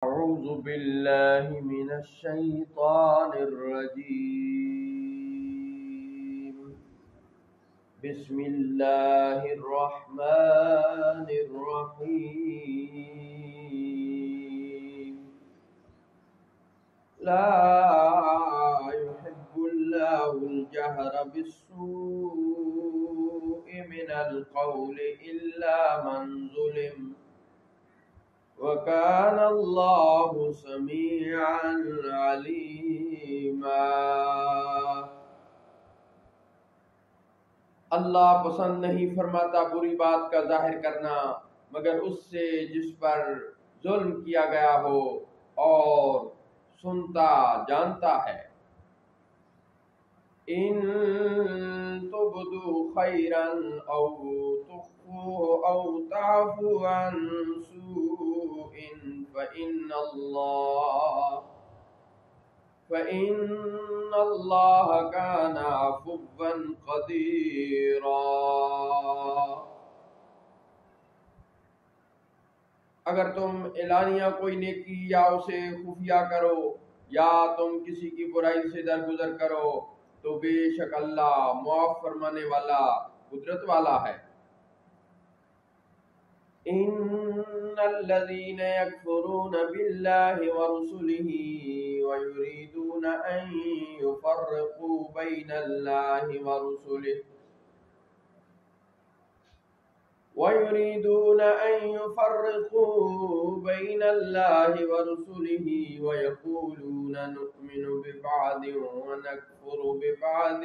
أعوذ بالله من الشيطان الرجيم. بسم الله الرحمن الرحيم. لا يحب الله الجهر بالسوء من القول إلا من ظلم وَكَانَ اللَّهُ سَمِيعًا عَلِيمًا۔ اللہ پسند نہیں فرماتا بری بات کا ظاہر کرنا مگر اس سے جس پر ظلم کیا گیا ہو اور سنتا جانتا ہے۔ ان تبدوا خیرا او تخفوه او تعفو عن سوء فإن اللہ کان عفوا قدیرا۔ اگر تم اعلانیہ کوئی نیکی یا اسے خفیہ کرو یا تم کسی کی برائی سے درگزر کرو تو بے شک اللہ معاف فرمانے والا قدرت والا ہے۔ ان الذين يكفرون بالله ورسله ويريدون ان يفرقوا بين الله ورسله ويقولون نؤمن ببعض ونكفر ببعض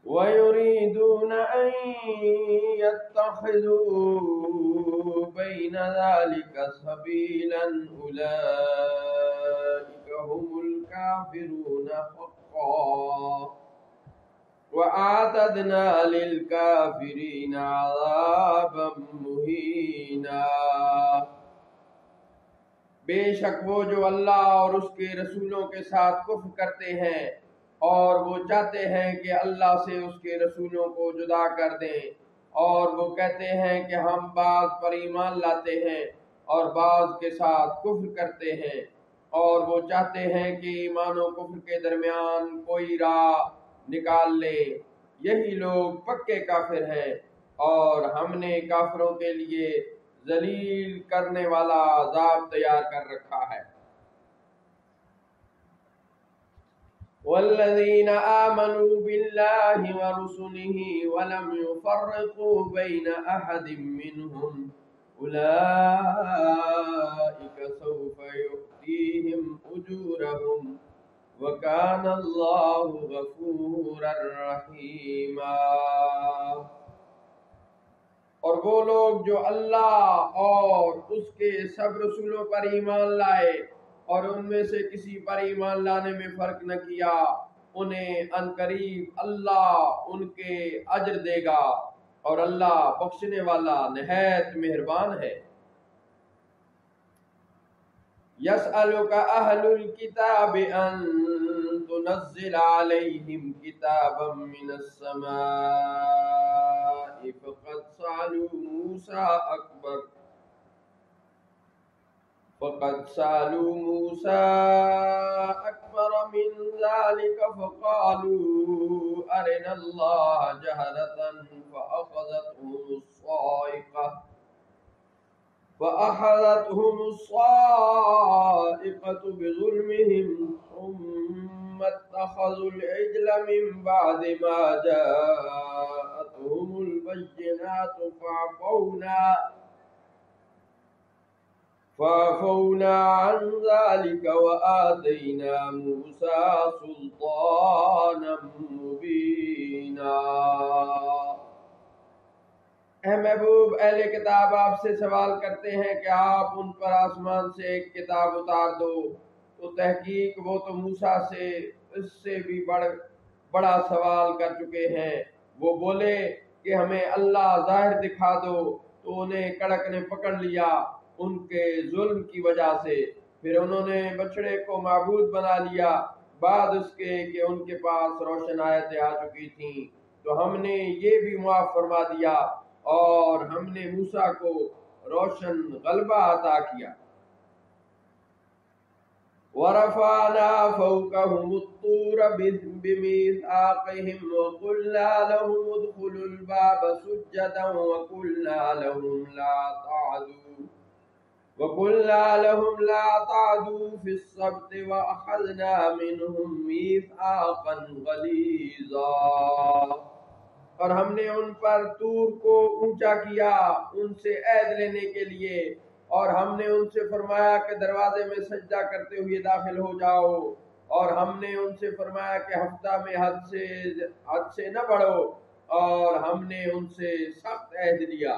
ويريدون أن يتخذوا بين ذلك سبيلا أولئك هم الكافرون حقا وَأَعْتَدْنَا لِلْكَافِرِينَ عَذَابًا مُهِينًا۔ بے شک وہ جو اللہ اور اس کے رسولوں کے ساتھ کفر کرتے ہیں اور وہ چاہتے ہیں کہ اللہ سے اس کے رسولوں کو جدا کر دیں، اور وہ کہتے ہیں کہ ہم بعض پر ایمان لاتے ہیں اور بعض کے ساتھ کفر کرتے ہیں، اور وہ چاہتے ہیں کہ ایمان و کفر کے درمیان کوئی راہ نکال لے، یہی لوگ پکے کافر ہیں اور ہم نے کافروں کے لیے ذلیل کرنے والا عذاب تیار کر رکھا ہے۔ والذین آمنوا باللہ ورسلہ ولم يفرقوا بین احد منہم اولئک سوف یؤتیہم اجورہم وَكَانَ اللَّهُ غَفُورًا رَحِيمًا۔ اور وہ لوگ جو اللہ اور اس کے سب رسولوں پر ایمان لائے اور ان میں سے کسی پر ایمان لانے میں فرق نہ کیا، انہیں عنقریب اللہ ان کے اجر دے گا اور اللہ بخشنے والا نہایت مہربان ہے۔ يسألك أهل الكتاب أن تنزل عليهم كتابا من السماء فقد سألوا موسى أكبر من ذلك فقالوا أرنا الله جهرة فأخذتهم الصاعقة بظلمهم ثم اتخذوا العجل من بعد ما جاءتهم البينات فعفونا عن ذلك وآتينا موسى سلطانا مبينا۔ اے محبوب، اہل کتاب آپ سے سوال کرتے ہیں کہ آپ ان پر آسمان سے ایک کتاب اتار دو، تو تحقیق وہ تو موسیٰ سے اس سے بھی بڑا سوال کر چکے ہیں۔ وہ بولے کہ ہمیں اللہ ظاہر دکھا دو، تو انہیں کڑک نے پکڑ لیا ان کے ظلم کی وجہ سے۔ پھر انہوں نے بچڑے کو معبود بنا لیا بعد اس کے کہ ان کے پاس روشن آیتیں آ چکی تھیں، تو ہم نے یہ بھی معاف فرما دیا اور ہم نے موسیٰ کو روشن غلبہ عطا کیا۔ ورفعنا فوقهم الطور بميثاقهم وقلنا لهم ادخلوا الباب سجدا وقلنا لهم لا تعدوا في السبت وأخذنا منهم ميثاقا غليظا۔ اور ہم نے ان پر طور کو اونچا کیا ان سے عہد لینے کے لیے، اور ہم نے ان سے فرمایا کہ دروازے میں سجدہ کرتے ہوئے داخل ہو جاؤ، اور ہم نے ان سے فرمایا کہ ہفتہ میں حد سے نہ بڑھو، اور ہم نے ان سے سخت عہد لیا۔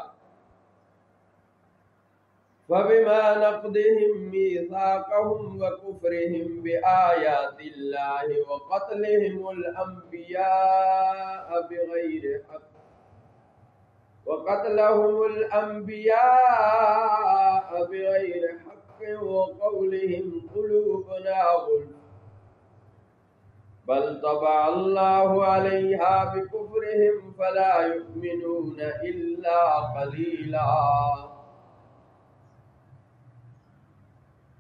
فَبِمَا نَقْضِهِمْ مِيثَاقَهُمْ وَكُفْرِهِمْ بِآيَاتِ اللَّهِ وَقَتْلِهِمُ الْأَنْبِيَاءَ بِغَيْرِ حَقٍّ وَقَوْلِهِمْ قُلُوبُنَا غُلْفٌ بَلْ طَبَعَ اللَّهُ عَلَيْهَا بِكُفْرِهِمْ فَلَا يُؤْمِنُونَ إِلَّا قَلِيلًا۔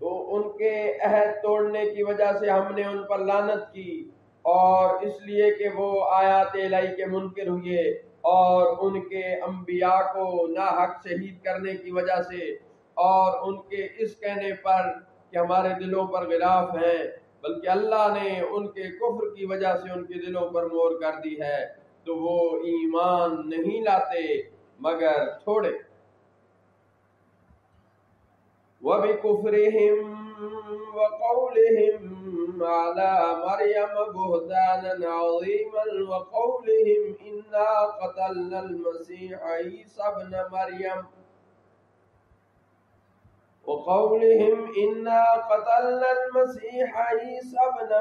تو ان کے عہد توڑنے کی وجہ سے ہم نے ان پر لعنت کی، اور اس لیے کہ وہ آیات الہی کے منکر ہوئے، اور ان کے انبیاء کو ناحق شہید کرنے کی وجہ سے، اور ان کے اس کہنے پر کہ ہمارے دلوں پر غلاف ہیں، بلکہ اللہ نے ان کے کفر کی وجہ سے ان کے دلوں پر مہر کر دی ہے، تو وہ ایمان نہیں لاتے مگر تھوڑے۔ وَبِكُفْرِهِمْ وَقَوْلِهِمْ عَلَى مَرْيَمَ بُهْتَانًا عَظِيمًا وَقَوْلِهِمْ إِنَّا قَتَلْنَا الْمَسِيحَ عِيسَى ابْنَ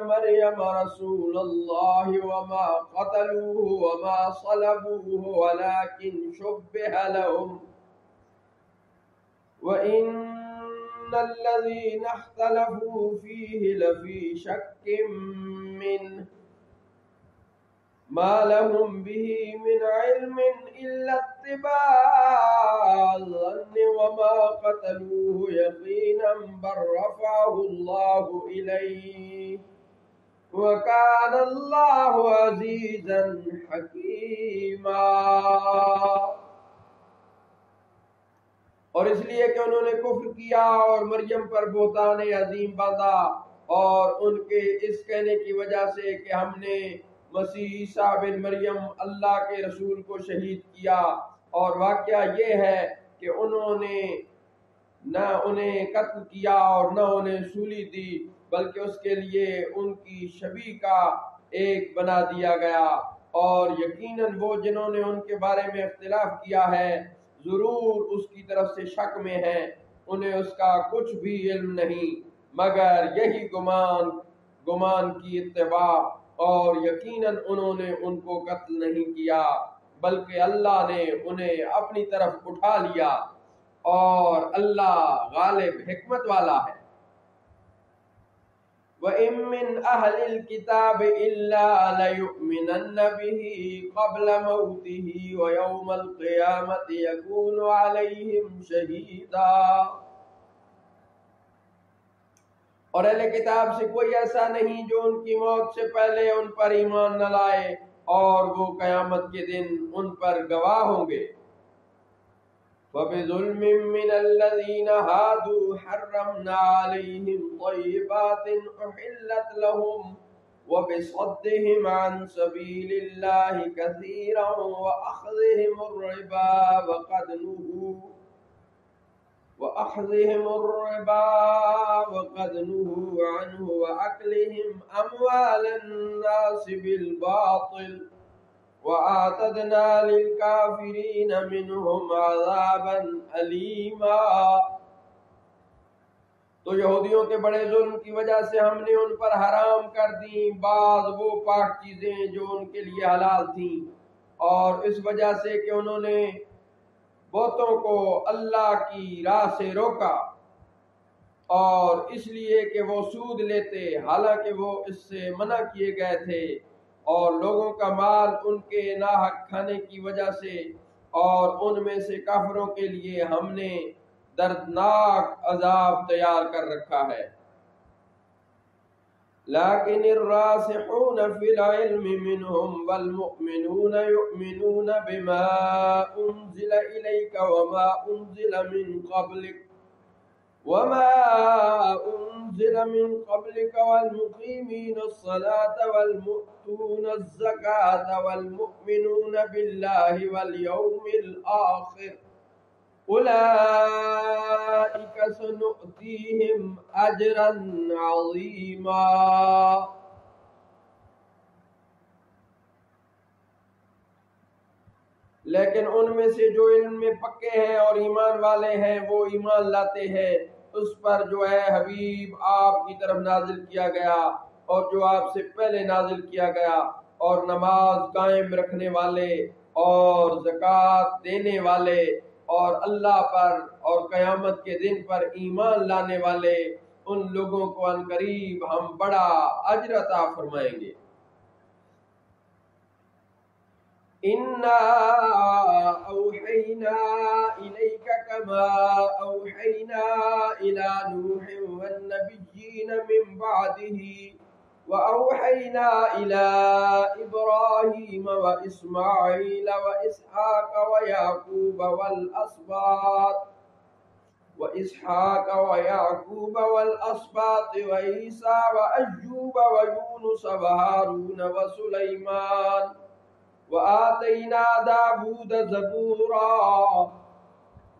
مَرْيَمَ رَسُولَ اللَّهِ وَمَا قَتَلُوهُ وَمَا صَلَبُوهُ وَلَكِنْ شُبِّهَ لَهُمْ وَإِنَّ الَّذِينَ اخْتَلَفُوا فِيهِ لَفِي شَكٍّ مِّنْهُ مَا لَهُمْ بِهِ مِنْ عِلْمٍ إِلَّا اتِّبَاعَ الظَّنِّ وَمَا قَتَلُوهُ يَقِينًا بَل رَّفَعَهُ اللَّهُ إِلَيْهِ وَكَانَ اللَّهُ عَزِيزًا حَكِيمًا۔ اور اس لیے کہ انہوں نے کفر کیا اور مریم پر بہتان عظیم باندھا، اور ان کے اس کہنے کی وجہ سے کہ ہم نے مسیح عیسیٰ بن مریم اللہ کے رسول کو شہید کیا، اور واقعہ یہ ہے کہ انہوں نے نہ انہیں قتل کیا اور نہ انہیں سولی دی، بلکہ اس کے لیے ان کی شبیہ کا ایک بنا دیا گیا، اور یقیناً وہ جنہوں نے ان کے بارے میں اختلاف کیا ہے ضرور اس کی طرف سے شک میں ہیں، انہیں اس کا کچھ بھی علم نہیں مگر یہی گمان کی اتباع، اور یقیناً انہوں نے ان کو قتل نہیں کیا بلکہ اللہ نے انہیں اپنی طرف اٹھا لیا، اور اللہ غالب حکمت والا ہے۔ وَإِن مِّنْ أَهْلِ الْكِتَابِ إِلَّا لَيُؤْمِنَنَّ بِهِ قَبْلَ مَوْتِهِ وَيَوْمَ الْقِيَامَةِ يَكُونُ عَلَيْهِمْ شَهِيدًا۔ اور اہل کتاب سے کوئی ایسا نہیں جو ان کی موت سے پہلے ان پر ایمان نہ لائے، اور وہ قیامت کے دن ان پر گواہ ہوں گے۔ وَبِظُلْمٍ مِّنَ الَّذِينَ هَادُوا حَرَّمْنَا عَلَيْهِمْ طَيِّبَاتٍ أُحِلَّتْ لَهُمْ وَبِصَدِّهِمْ عَن سَبِيلِ اللَّهِ كَثِيرًا وَأَخْذِهِمُ الرِّبَا وَقَدْ نُهُوا عَنْهُ وَأَكْلِهِمْ أَمْوَالَ النَّاسِ بِالْبَاطِلِ وَأَعْتَدْنَا لِلْكَافِرِينَ مِنْهُمْ عَذَابًا أَلِيمًا۔ تو یہودیوں کے بڑے ظلم کی وجہ سے ہم نے ان پر حرام کر دیں بعض وہ پاک چیزیں جو ان کے لیے حلال تھیں، اور اس وجہ سے کہ انہوں نے بتوں کو اللہ کی راہ سے روکا، اور اس لیے کہ وہ سود لیتے حالانکہ وہ اس سے منع کیے گئے تھے، اور لوگوں کا مال ان کے ناحق کھانے کی وجہ سے اور ان میں سے کافروں کے لیے ہم نے دردناک عذاب تیار کر رکھا ہے۔ لیکن الراسخون فی العلم منهم والمؤمنون یؤمنون بما انزل الیک وما انزل من قبلك والمقيمين الصلاة والمؤتون الزكاة والمؤمنون بالله واليوم الآخر أولئك سنؤتيهم أجرا عظيما۔ لیکن ان میں سے جو علم میں پکے ہیں اور ایمان والے ہیں وہ ایمان لاتے ہیں اس پر جو ہے حبیب آپ کی طرف نازل کیا گیا اور جو آپ سے پہلے نازل کیا گیا، اور نماز قائم رکھنے والے اور زکوٰۃ دینے والے اور اللہ پر اور قیامت کے دن پر ایمان لانے والے، ان لوگوں کو عنقریب ہم بڑا اجر عطا فرمائیں گے۔ اِنَّا أَوْحَيْنَا إِلَيْكَ كَمَا أَوْحَيْنَا إِلَى نُوحٍ وَالنَّبِيِّينَ مِن بَعْدِهِ وَأَوْحَيْنَا إِلَى إِبْرَاهِيمَ وَإِسْمَاعِيلَ وَإِسْحَاقَ وَيَعْقُوبَ وَالْأَسْبَاطِ وَعِيسَى وَأَيُّوبَ وَيُونُسَ وَهَارُونَ وَسُلَيْمَانَ وَآتَيْنَا دَاوُودَ زَبُورًا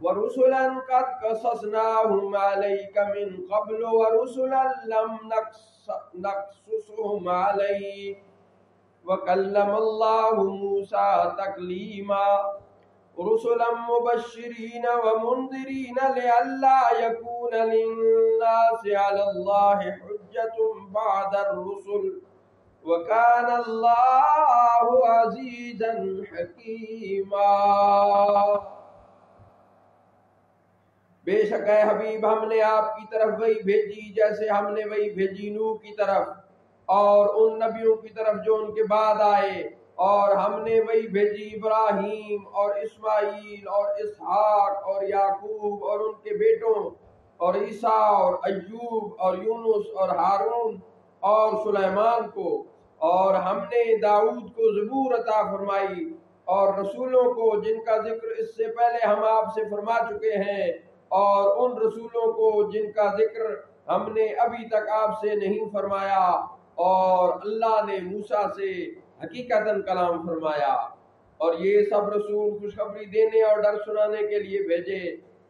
وَرُسُلًا قَدْ قَصَصْنَاهُمْ عَلَيْكَ مِنْ قَبْلُ وَرُسُلًا لَمْ نَقْصُصْهُمْ عَلَيْكَ وَكَلَّمَ اللَّهُ مُوسَى تَكْلِيمًا رُسُلًا مُبَشِّرِينَ وَمُنذِرِينَ لِئَلَّا يَكُونَ لِلنَّاسِ عَلَى اللَّهِ حُجَّةٌ بَعْدَ الرُّسُلِ وَكَانَ اللَّهُ عَزِيزًا حَكِيمًا۔ بے شک اے حبیب ہم نے آپ کی طرف وہی بھیجی جیسے ہم نے وہی بھیجی نوح کی طرف اور ان نبیوں کی طرف جو ان کے بعد آئے، اور ہم نے وہی بھیجی ابراہیم اور اسماعیل اور اسحاق اور یعقوب اور ان کے بیٹوں اور عیسیٰ اور ایوب اور یونس اور ہارون اور سلیمان کو، اور ہم نے داؤد کو زبور عطا فرمائی اور رسولوں کو جن کا ذکر اس سے پہلے ہم آپ سے فرما چکے ہیں، اور ان رسولوں کو جن کا ذکر ہم نے ابھی تک آپ سے نہیں فرمایا، اور اللہ نے موسیٰ سے حقیقتاً کلام فرمایا۔ اور یہ سب رسول خوشخبری دینے اور ڈر سنانے کے لیے بھیجے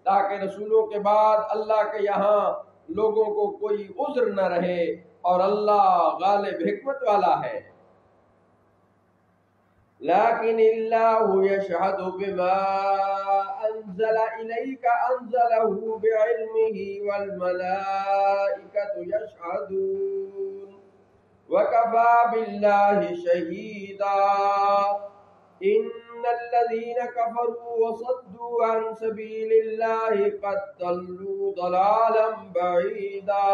تاکہ رسولوں کے بعد اللہ کے یہاں لوگوں کو کوئی عذر نہ رہے، اور اللہ غالب حکمت والا ہے۔ لیکن اللہ یشہد بما انزل الیک انزلہ بعلمہ والملائکۃ یشہدون وکفی باللہ شہیدا ان الذین کفروا وصدوا عن سبیل اللہ قد ضلوا ضلالا بعیدا۔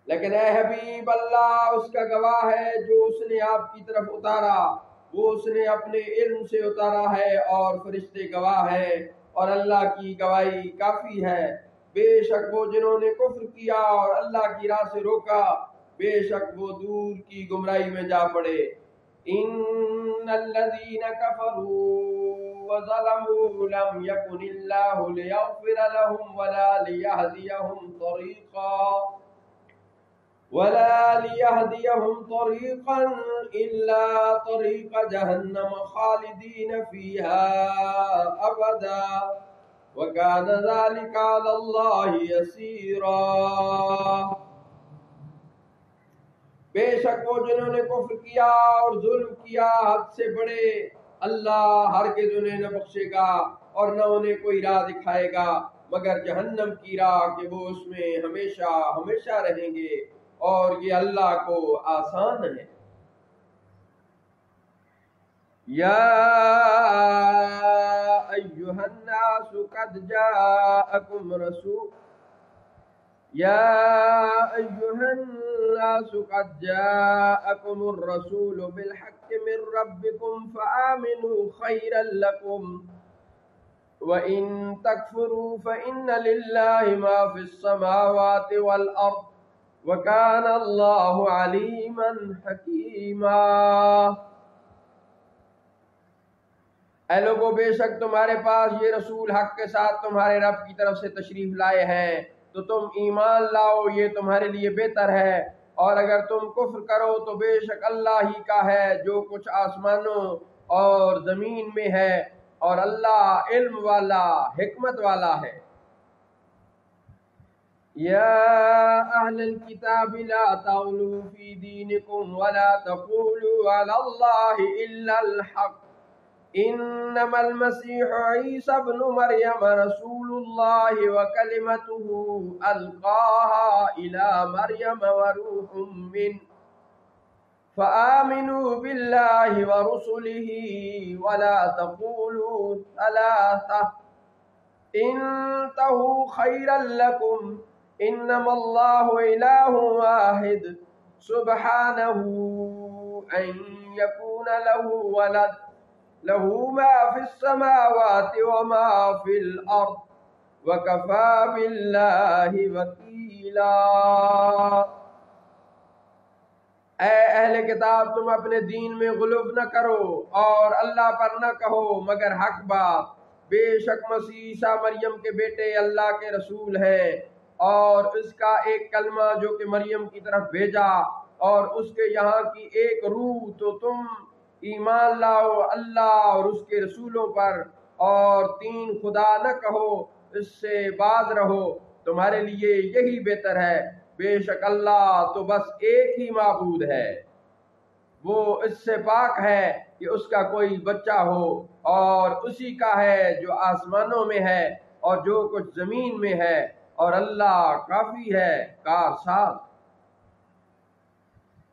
لیکن اے حبیب اللہ اس کا گواہ ہے جو اس نے آپ کی طرف اتارا، وہ اس نے اپنے علم سے اتارا ہے، اور فرشتے گواہ ہیں، اور اللہ کی گواہی کافی ہے۔ بے شک وہ جنہوں نے کفر کیا اور اللہ کی راہ سے روکا، بے شک وہ دور کی گمراہی میں جا پڑے۔ ان الذین کفروا وظلموا لم یکن اللہ لیغفر لهم ولا لیہدیہم طریقا الا طریق جہنم خالدین فیہا ابدا وکان ذلک علی اللہ یسیرا۔ بے شک وہ جنہوں نے کفر کیا اور ظلم کیا حد سے بڑے، اللہ ہرگز انہیں نہ بخشے گا اور نہ انہیں کوئی راہ دکھائے گا مگر جہنم کی راہ کہ وہ اس میں ہمیشہ ہمیشہ رہیں گے، اور یہ اللہ کو آسان ہے۔ یا ایھا الناس قد جاءکم رسول یا ایھا الناس قد جاءكم الرسول بالحق من ربكم فآمنوا خيرا لكم وإن تكفروا فإن لله ما في السماوات والأرض وكان الله عليما حكيما۔ اے لوگو، بے شک تمہارے پاس یہ رسول حق کے ساتھ تمہارے رب کی طرف سے تشریف لائے ہیں، تو تم ایمان لاؤ، یہ تمہارے لیے بہتر ہے، اور اگر تم کفر کرو تو بے شک اللہ ہی کا ہے جو کچھ آسمانوں اور زمین میں ہے، اور اللہ علم والا حکمت والا ہے۔ یا اہل الکتاب لا تغلوا فی دینکم ولا تقولوا علی اللہ الا الحق انما المسیح عیسی ابن مریم رسول اللہ وکلمته القاها الى مریم وروح منه فآمنوا بالله ورسله ولا تقولوا ثلاثة انتهوا خيرا لكم انما الله اله واحد سبحانه ان يكون له ولد له ما في السماوات وما في الارض وكفى بالله وكيلا۔ اے اہل کتاب، تم اپنے دین میں غلو نہ کرو اور اللہ پر نہ کہو مگر حق بات۔ بے شک مسیح عیسیٰ مریم کے بیٹے اللہ کے رسول ہیں، اور اس کا ایک کلمہ جو کہ مریم کی طرف بھیجا، اور اس کے یہاں کی ایک روح، تو تم ایمان لاؤ اللہ اور اس کے رسولوں پر، اور تین خدا نہ کہو، اس سے باز رہو، تمہارے لیے یہی بہتر ہے۔ بے شک اللہ تو بس ایک ہی معبود ہے، وہ اس سے پاک ہے کہ اس کا کوئی بچہ ہو، اور اسی کا ہے جو آسمانوں میں ہے اور جو کچھ زمین میں ہے، اور اللہ کافی ہے کارساز۔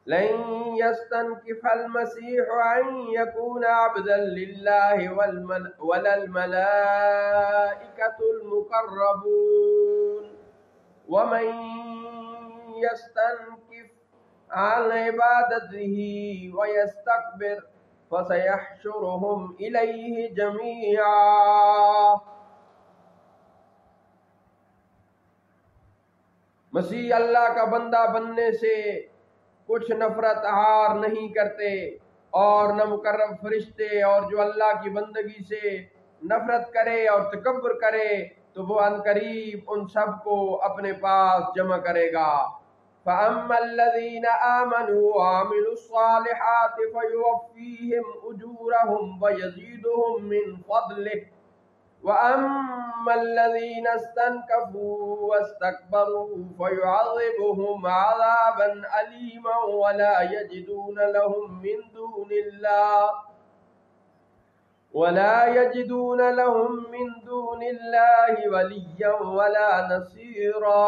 لن يستنكف المسيح أن يكون عبدا لله ولا الملائكة المقربون ومن يستنكف عن عبادته ويستكبر فسيحشرهم إليه جميعا۔ مسیح اللہ کا بندہ بننے سے کچھ نفرت ہار نہیں کرتے، اور نہ مقرب فرشتے، اور جو اللہ کی بندگی سے نفرت کرے اور تکبر کرے تو وہ عنقریب ان سب کو اپنے پاس جمع کرے گا۔ فَأَمَّا الَّذِينَ آمَنُوا وَعَمِلُوا الصَّالِحَاتِ فَيُوَفِّيهِمْ أُجُورَهُمْ وَيَزِيدُهُمْ مِنْ فَضْلِهِ وَأَمَّا الَّذِينَ اسْتَنكَفُوا وَاسْتَكْبَرُوا فَيُعَذِّبُهُمْ عَذَابًا أَلِيمًا وَلَا يَجِدُونَ لَهُم مِّن دُونِ اللَّهِ وَلِيًّا وَلَا نَصِيرًا۔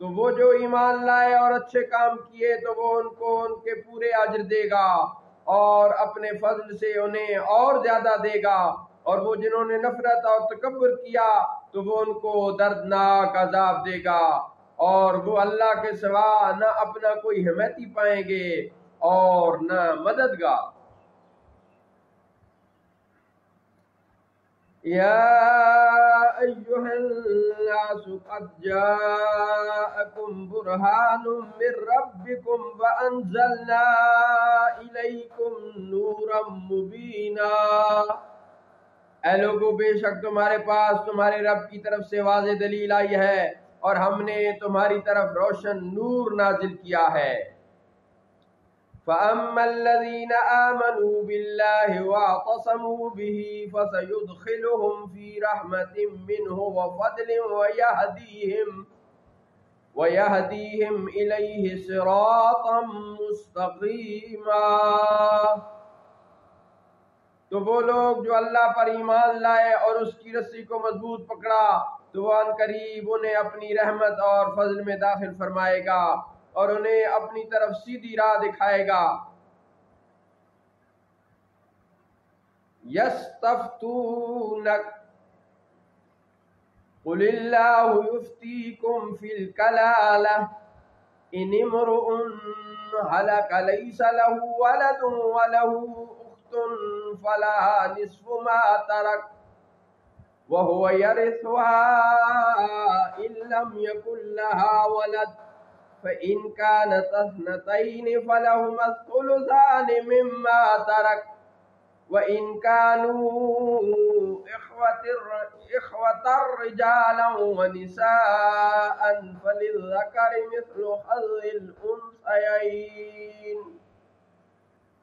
تو وہ جو ایمان لائے اور اچھے کام کیے تو وہ ان کو ان کے پورے اجر دے گا، اور اپنے فضل سے انہیں اور زیادہ دے گا، اور وہ جنہوں نے نفرت اور تکبر کیا تو وہ ان کو دردناک عذاب دے گا، اور وہ اللہ کے سوا نہ اپنا کوئی حمایتی پائیں گے اور نہ مددگار۔ یا ایھا الناس قد جاءکم برہان من ربکم وانزلنا الیکم نورا مبینا۔ اے لوگو، بے شک تمہارے پاس تمہارے رب کی طرف سے واضح دلیل آئی ہے، اور ہم نے تمہاری طرف روشن نور نازل کیا ہے۔ فَأَمَّا الَّذِينَ آمَنُوا بِاللَّهِ وَاعْتَصَمُوا بِهِ فَسَيُدْخِلُهُمْ فِي رَحْمَةٍ مِّنْهُ وَفَضْلٍ وَيَهْدِيهِمْ إِلَيْهِ صِرَاطًا مُّسْتَقِيمًا۔ تو وہ لوگ جو اللہ پر ایمان لائے اور اس کی رسی کو مضبوط پکڑا، تو وہ عنقریب انہیں اپنی رحمت اور فضل میں داخل فرمائے گا، اور انہیں اپنی طرف سیدھی راہ دکھائے گا۔ یستفتونک قل اللہ یفتیکم فی الکلالہ ان امرؤ ہلک لیس له ولد وله اخت فلها نصف ما ترک وهو يرثها ان لم يكن لها ولد فإن كانت اثنتين فلهما الثلثان مما ترك وإن كانوا إخوة رجالا ونساء فللذكر مثل حظ الأنثيين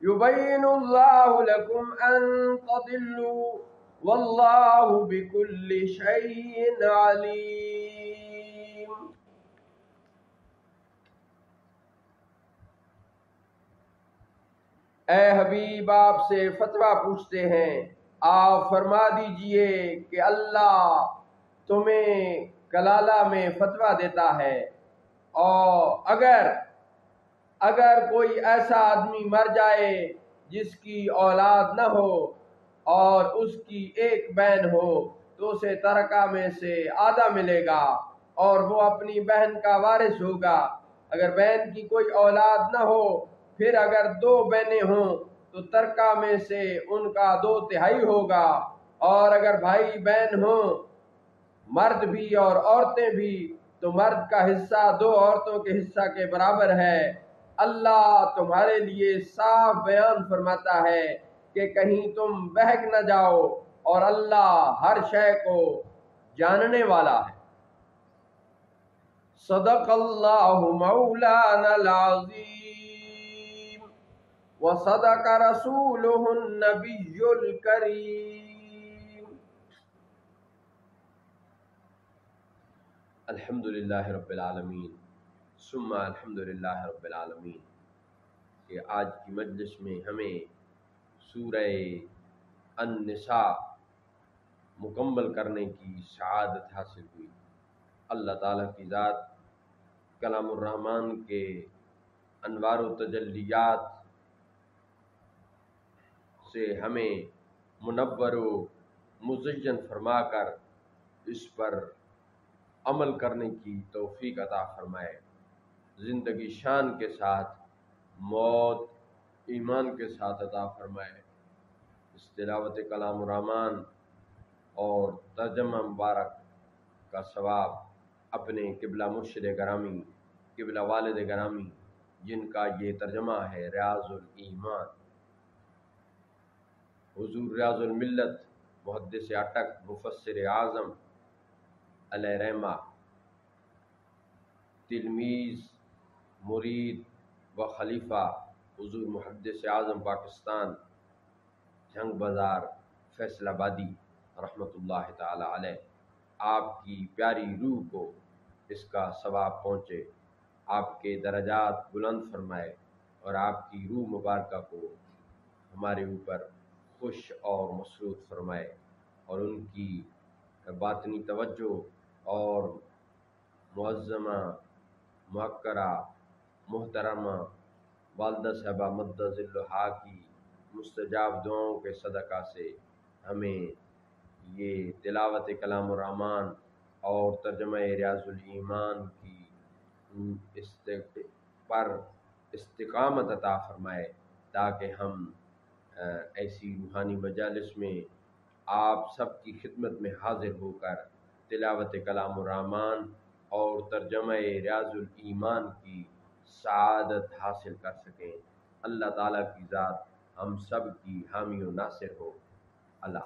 يبين الله لكم أن تضلوا والله بكل شيء عليم۔ اے حبیب، آپ سے فتویٰ پوچھتے ہیں، آپ فرما دیجئے کہ اللہ تمہیں کلالہ میں فتویٰ دیتا ہے، اور اگر کوئی ایسا آدمی مر جائے جس کی اولاد نہ ہو اور اس کی ایک بہن ہو تو اسے ترکہ میں سے آدھا ملے گا اور وہ اپنی بہن کا وارث ہوگا۔ اگر بہن کی کوئی اولاد نہ ہو، پھر اگر دو بہنیں ہوں تو ترکہ میں سے ان کا 2/3 ہوگا، اور اگر بھائی بہن ہوں مرد بھی اور عورتیں بھی تو مرد کا حصہ 2 عورتوں کے حصہ کے برابر ہے۔ اللہ تمہارے لیے صاف بیان فرماتا ہے کہ کہیں تم بہک نہ جاؤ، اور اللہ ہر شے کو جاننے والا ہے۔ صدق اللہ مولانا العظیم وصدق رسولہ النبی الکریم۔ الحمدللہ رب العالمین ثم الحمدللہ رب العالمین، کہ آج کی مجلس میں ہمیں سورہ النساء مکمل کرنے کی سعادت حاصل ہوئی۔ اللہ تعالیٰ کی ذات کلام الرحمن کے انوار و تجلیات سے ہمیں منور و مزین فرما کر اس پر عمل کرنے کی توفیق عطا فرمائے، زندگی شان کے ساتھ، موت ایمان کے ساتھ عطا فرمائے۔ اس تلاوت کلام الرحمن اور ترجمہ مبارک کا ثواب اپنے قبلہ مرشد گرامی، قبلہ والد گرامی، جن کا یہ ترجمہ ہے ریاض الایمان، حضور ریاض الملت محدث اٹک مفسر اعظم علیہ رحمہ، تلمیذ مرید و خلیفہ حضور محدث اعظم پاکستان جھنگ بازار فیصل آبادی رحمۃ اللہ تعالی علیہ، آپ کی پیاری روح کو اس کا ثواب پہنچے، آپ کے درجات بلند فرمائے، اور آپ کی روح مبارکہ کو ہمارے اوپر خوش اور مسرور فرمائے، اور ان کی باطنی توجہ اور معظمہ محقرہ محترمہ والدہ صاحبہ مدہ ذلھا کی مستجاب دعاؤں کے صدقہ سے ہمیں یہ تلاوت کلام الرحمن اور ترجمہ ریاض الایمان کی پر استقامت عطا فرمائے، تاکہ ہم ایسی روحانی مجالس میں آپ سب کی خدمت میں حاضر ہو کر تلاوت کلام الرحمن اور ترجمہ ریاض الایمان کی سعادت حاصل کر سکیں۔ اللہ تعالیٰ کی ذات ہم سب کی حامی و ناصر ہو۔ اللہ